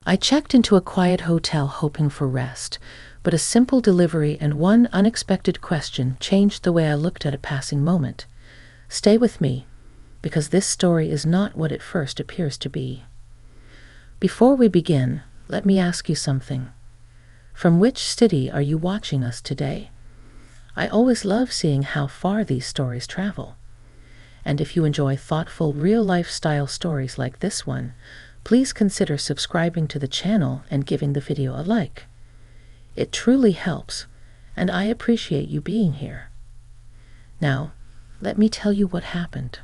I checked into a quiet hotel hoping for rest, but a simple delivery and one unexpected question changed the way I looked at a passing moment. Stay with me, because this story is not what it first appears to be. Before we begin, let me ask you something. From which city are you watching us today? I always love seeing how far these stories travel. And if you enjoy thoughtful, real-life style stories like this one, please consider subscribing to the channel and giving the video a like. It truly helps, and I appreciate you being here. Now, let me tell you what happened.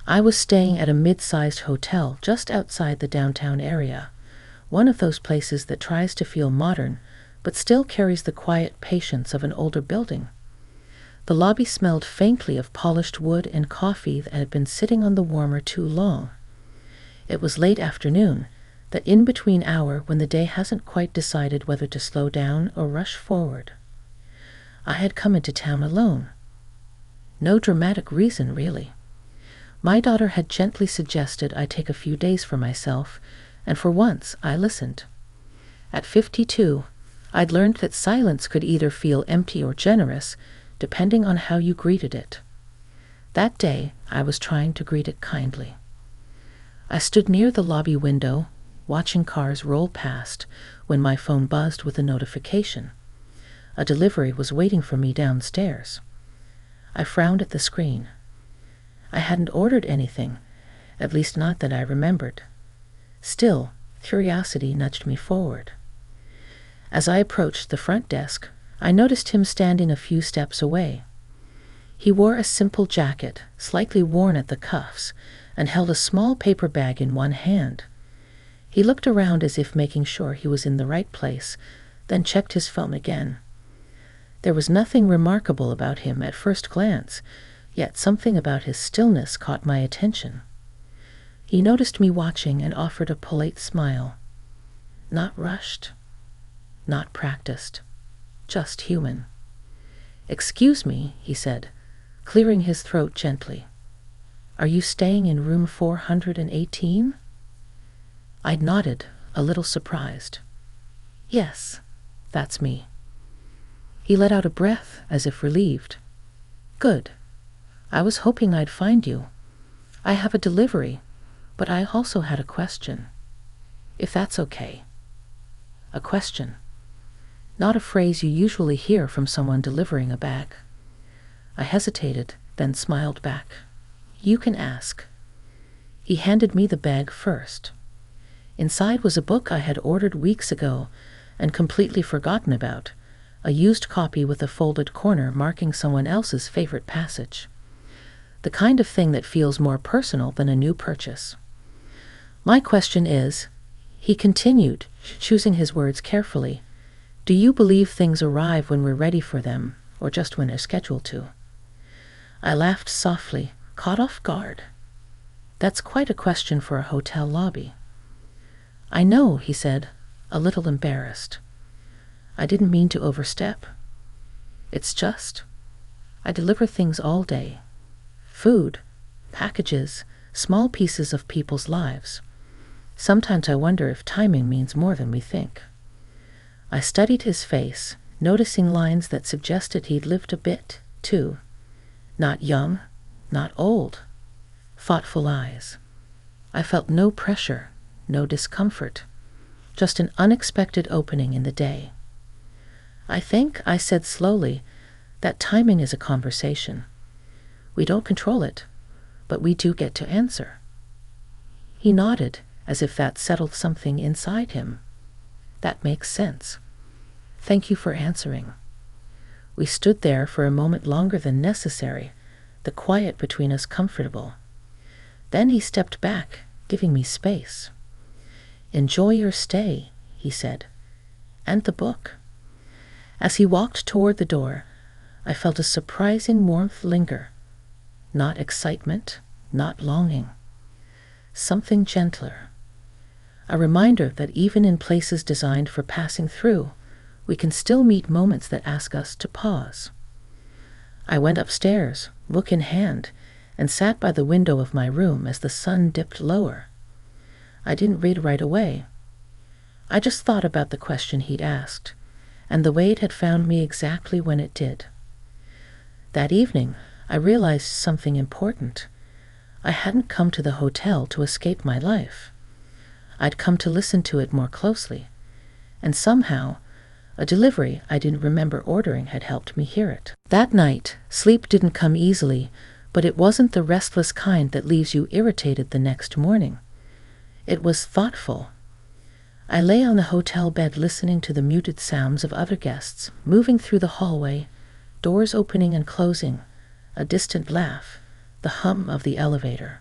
I was staying at a mid-sized hotel just outside the downtown area, one of those places that tries to feel modern, but still carries the quiet patience of an older building. The lobby smelled faintly of polished wood and coffee that had been sitting on the warmer too long. It was late afternoon, that in-between hour when the day hasn't quite decided whether to slow down or rush forward. I had come into town alone. No dramatic reason, really. My daughter had gently suggested I take a few days for myself, and for once I listened. At 52, I'd learned that silence could either feel empty or generous, depending on how you greeted it. That day, I was trying to greet it kindly. I stood near the lobby window, watching cars roll past, when my phone buzzed with a notification. A delivery was waiting for me downstairs. I frowned at the screen. I hadn't ordered anything, at least not that I remembered. Still, curiosity nudged me forward. As I approached the front desk, I noticed him standing a few steps away. He wore a simple jacket, slightly worn at the cuffs, and held a small paper bag in one hand. He looked around as if making sure he was in the right place, then checked his phone again. There was nothing remarkable about him at first glance, yet something about his stillness caught my attention. He noticed me watching and offered a polite smile. Not rushed, not practiced, just human. "Excuse me," he said, clearing his throat gently. "Are you staying in room 418? I nodded, a little surprised. "Yes, that's me." He let out a breath, as if relieved. "Good. I was hoping I'd find you. I have a delivery, but I also had a question. If that's okay." A question. Not a phrase you usually hear from someone delivering a bag. I hesitated, then smiled back. "You can ask." He handed me the bag first. Inside was a book I had ordered weeks ago and completely forgotten about, a used copy with a folded corner marking someone else's favorite passage. The kind of thing that feels more personal than a new purchase. "My question is," he continued, choosing his words carefully, "do you believe things arrive when we're ready for them, or just when they're scheduled to?" I laughed softly, caught off guard. That's quite a question for a hotel lobby. "I know," he said, a little embarrassed. "I didn't mean to overstep. It's just, I deliver things all day. Food, packages, small pieces of people's lives. Sometimes I wonder if timing means more than we think." I studied his face, noticing lines that suggested he'd lived a bit, too. Not young, not old. Thoughtful eyes. I felt no pressure, no discomfort, just an unexpected opening in the day. "I think," I said slowly, "that timing is a conversation. We don't control it, but we do get to answer." He nodded, as if that settled something inside him. "That makes sense. Thank you for answering." We stood there for a moment longer than necessary, the quiet between us comfortable. Then he stepped back, giving me space. "Enjoy your stay," he said, "and the book." As he walked toward the door, I felt a surprising warmth linger. Not excitement, not longing. Something gentler. A reminder that even in places designed for passing through, we can still meet moments that ask us to pause. I went upstairs, book in hand, and sat by the window of my room as the sun dipped lower. I didn't read right away. I just thought about the question he'd asked, and the way it had found me exactly when it did. That evening, I realized something important. I hadn't come to the hotel to escape my life. I'd come to listen to it more closely, and somehow, a delivery I didn't remember ordering had helped me hear it. That night, sleep didn't come easily, but it wasn't the restless kind that leaves you irritated the next morning. It was thoughtful. I lay on the hotel bed listening to the muted sounds of other guests moving through the hallway, doors opening and closing, a distant laugh, the hum of the elevator.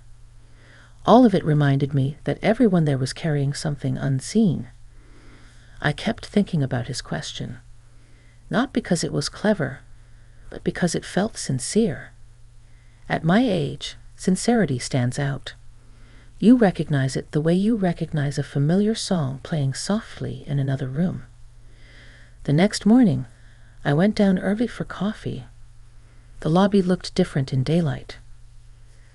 All of it reminded me that everyone there was carrying something unseen. I kept thinking about his question, not because it was clever, but because it felt sincere. At my age, sincerity stands out. You recognize it the way you recognize a familiar song playing softly in another room. The next morning, I went down early for coffee. The lobby looked different in daylight.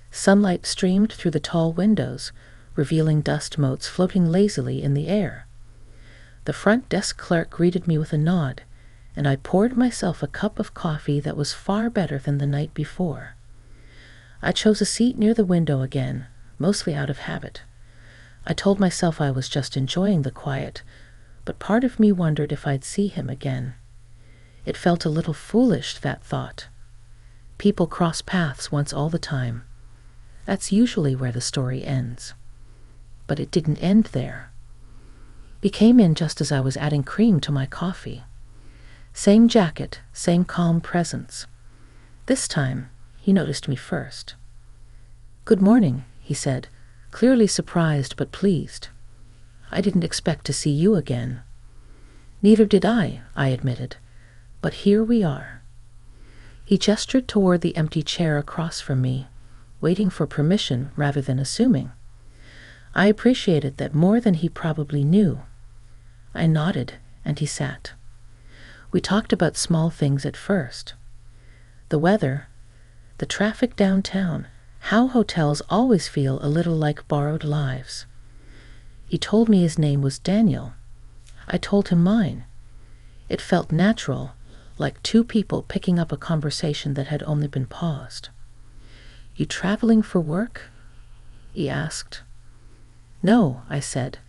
Sunlight streamed through the tall windows, revealing dust motes floating lazily in the air. The front desk clerk greeted me with a nod, and I poured myself a cup of coffee that was far better than the night before. I chose a seat near the window again, mostly out of habit. I told myself I was just enjoying the quiet, but part of me wondered if I'd see him again. It felt a little foolish, that thought. People cross paths once all the time. That's usually where the story ends. But it didn't end there. He came in just as I was adding cream to my coffee. Same jacket, same calm presence. This time, he noticed me first. "Good morning," he said, clearly surprised but pleased. "I didn't expect to see you again." "Neither did I admitted. "But here we are." He gestured toward the empty chair across from me, waiting for permission rather than assuming. I appreciated that more than he probably knew. I nodded, and he sat. We talked about small things at first. The weather, the traffic downtown, how hotels always feel a little like borrowed lives. He told me his name was Daniel. I told him mine. It felt natural, like two people picking up a conversation that had only been paused. "You traveling for work?" he asked. "No," I said.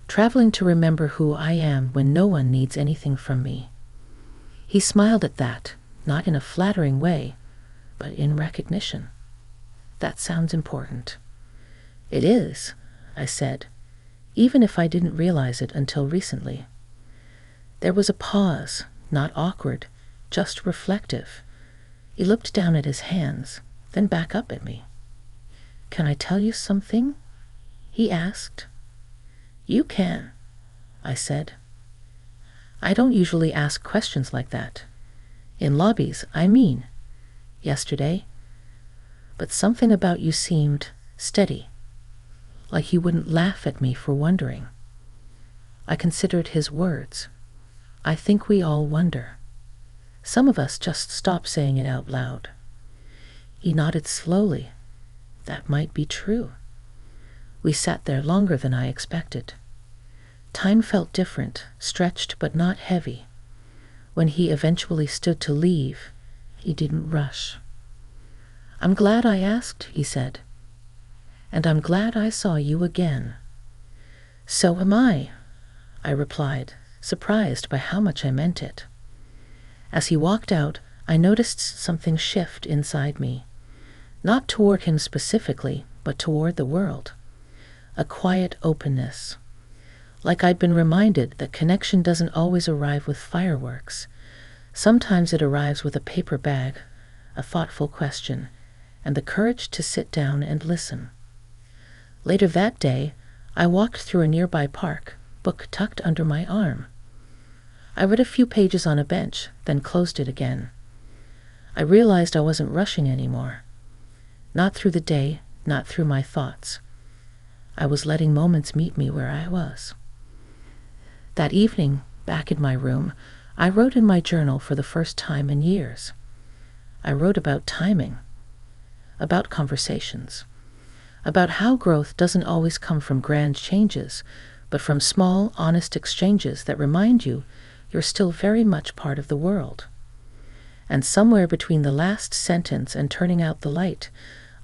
"Traveling to remember who I am when no one needs anything from me." He smiled at that, not in a flattering way, but in recognition. "That sounds important." "It is," I said, even if I didn't realize it until recently. There was a pause, not awkward, just reflective. He looked down at his hands, then back up at me. "Can I tell you something?" he asked. "You can," I said. I don't usually ask questions like that. In lobbies, I mean. Yesterday. But something about you seemed steady, like you wouldn't laugh at me for wondering. I considered his words. I think we all wonder. Some of us just stop saying it out loud. He nodded slowly. That might be true. We sat there longer than I expected. Time felt different, stretched but not heavy. When he eventually stood to leave, he didn't rush. "I'm glad I asked," he said. "And I'm glad I saw you again." "So am I," I replied, surprised by how much I meant it. As he walked out, I noticed something shift inside me. Not toward him specifically, but toward the world. A quiet openness. Like I'd been reminded that connection doesn't always arrive with fireworks. Sometimes it arrives with a paper bag, a thoughtful question, and the courage to sit down and listen. Later that day, I walked through a nearby park, book tucked under my arm. I read a few pages on a bench, then closed it again. I realized I wasn't rushing anymore. Not through the day, not through my thoughts. I was letting moments meet me where I was. That evening, back in my room, I wrote in my journal for the first time in years. I wrote about timing, about conversations, about how growth doesn't always come from grand changes, but from small, honest exchanges that remind you you're still very much part of the world. And somewhere between the last sentence and turning out the light,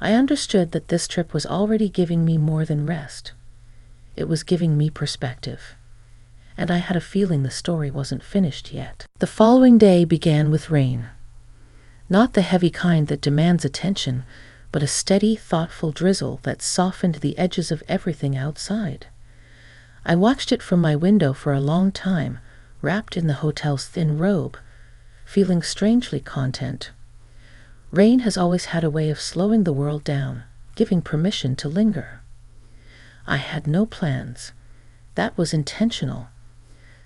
I understood that this trip was already giving me more than rest. It was giving me perspective. And I had a feeling the story wasn't finished yet. The following day began with rain. Not the heavy kind that demands attention, but a steady, thoughtful drizzle that softened the edges of everything outside. I watched it from my window for a long time, wrapped in the hotel's thin robe, feeling strangely content. Rain has always had a way of slowing the world down, giving permission to linger. I had no plans. That was intentional.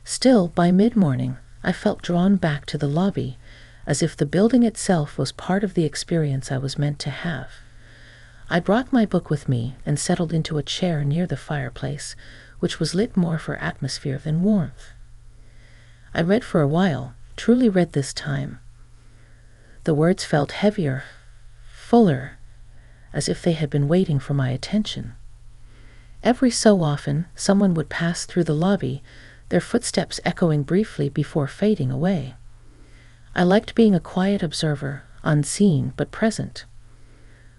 Still, by mid-morning, I felt drawn back to the lobby, as if the building itself was part of the experience I was meant to have. I brought my book with me and settled into a chair near the fireplace, which was lit more for atmosphere than warmth. I read for a while, truly read this time. The words felt heavier, fuller, as if they had been waiting for my attention. Every so often, someone would pass through the lobby, their footsteps echoing briefly before fading away. I liked being a quiet observer, unseen but present.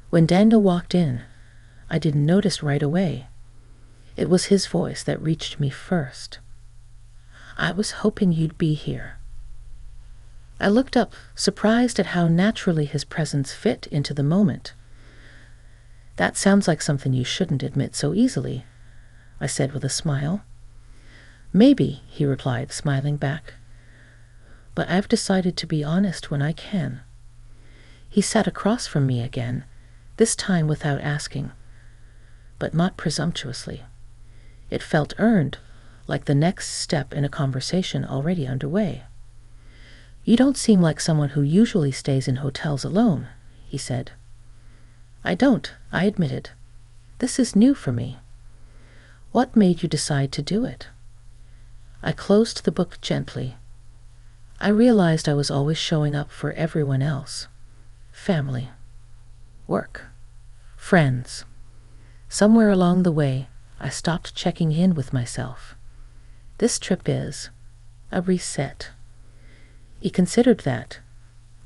When Daniel walked in, I didn't notice right away. It was his voice that reached me first. "I was hoping you'd be here." I looked up, surprised at how naturally his presence fit into the moment. "That sounds like something you shouldn't admit so easily," I said with a smile. "Maybe," he replied, smiling back. "But I've decided to be honest when I can." He sat across from me again, this time without asking, but not presumptuously. It felt earned, like the next step in a conversation already underway. "You don't seem like someone who usually stays in hotels alone," he said. "I don't," I admitted. "This is new for me." "What made you decide to do it?" I closed the book gently. I realized I was always showing up for everyone else. Family, work, friends. Somewhere along the way, I stopped checking in with myself. This trip is a reset. He considered that.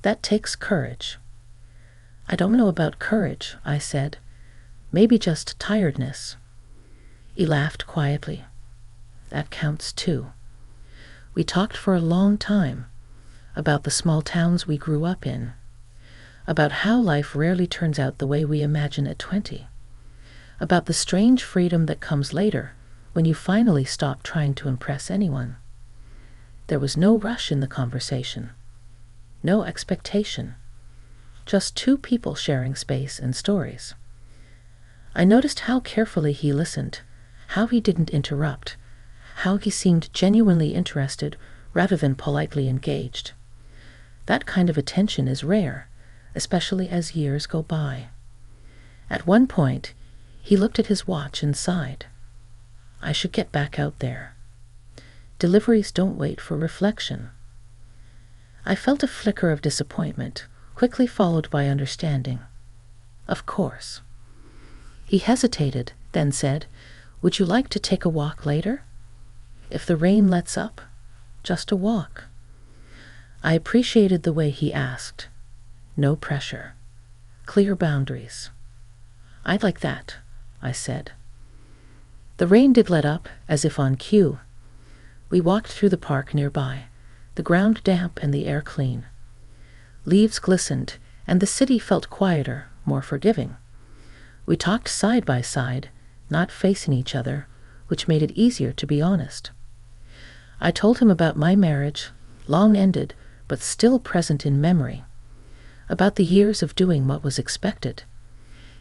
That takes courage. "I don't know about courage," I said. "Maybe just tiredness." He laughed quietly. "That counts too." We talked for a long time about the small towns we grew up in, about how life rarely turns out the way we imagine at 20, about the strange freedom that comes later when you finally stop trying to impress anyone. There was no rush in the conversation, no expectation, just two people sharing space and stories. I noticed how carefully he listened, how he didn't interrupt, how he seemed genuinely interested rather than politely engaged. That kind of attention is rare, especially as years go by. At one point, he looked at his watch and sighed. I should get back out there. Deliveries don't wait for reflection. I felt a flicker of disappointment, quickly followed by understanding. Of course. He hesitated, then said, "Would you like to take a walk later? If the rain lets up, just a walk." I appreciated the way he asked. No pressure. Clear boundaries. "I'd like that," I said. The rain did let up, as if on cue. We walked through the park nearby, the ground damp and the air clean. Leaves glistened, and the city felt quieter, more forgiving. We talked side by side, not facing each other, which made it easier to be honest. I told him about my marriage, long ended, but still present in memory, about the years of doing what was expected.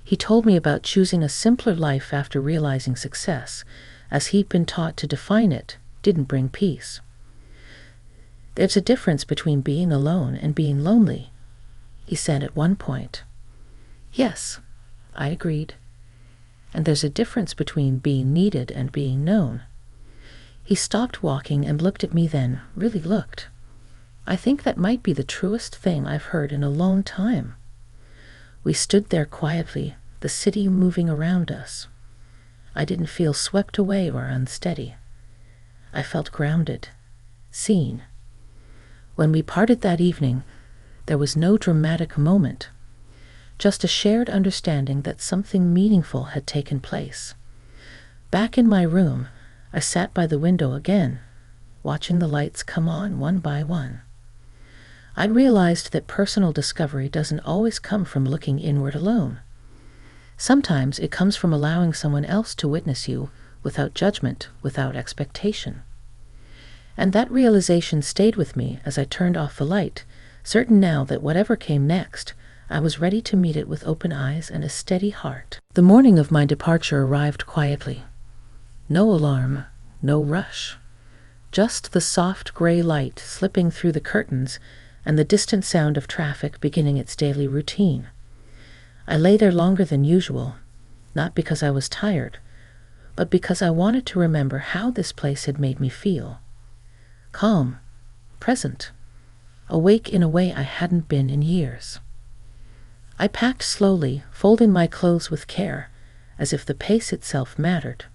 He told me about choosing a simpler life after realizing success, as he'd been taught to define it, didn't bring peace. "There's a difference between being alone and being lonely," he said at one point. "Yes," I agreed. "And there's a difference between being needed and being known." He stopped walking and looked at me then, really looked. I think that might be the truest thing I've heard in a long time. We stood there quietly, the city moving around us. I didn't feel swept away or unsteady. I felt grounded, seen. When we parted that evening, there was no dramatic moment, just a shared understanding that something meaningful had taken place. Back in my room, I sat by the window again, watching the lights come on one by one. I realized that personal discovery doesn't always come from looking inward alone. Sometimes it comes from allowing someone else to witness you without judgment, without expectation. And that realization stayed with me as I turned off the light, certain now that whatever came next, I was ready to meet it with open eyes and a steady heart. The morning of my departure arrived quietly. No alarm, no rush. Just the soft gray light slipping through the curtains and the distant sound of traffic beginning its daily routine. I lay there longer than usual, not because I was tired, but because I wanted to remember how this place had made me feel. Calm, present, awake in a way I hadn't been in years. I packed slowly, folding my clothes with care, as if the pace itself mattered.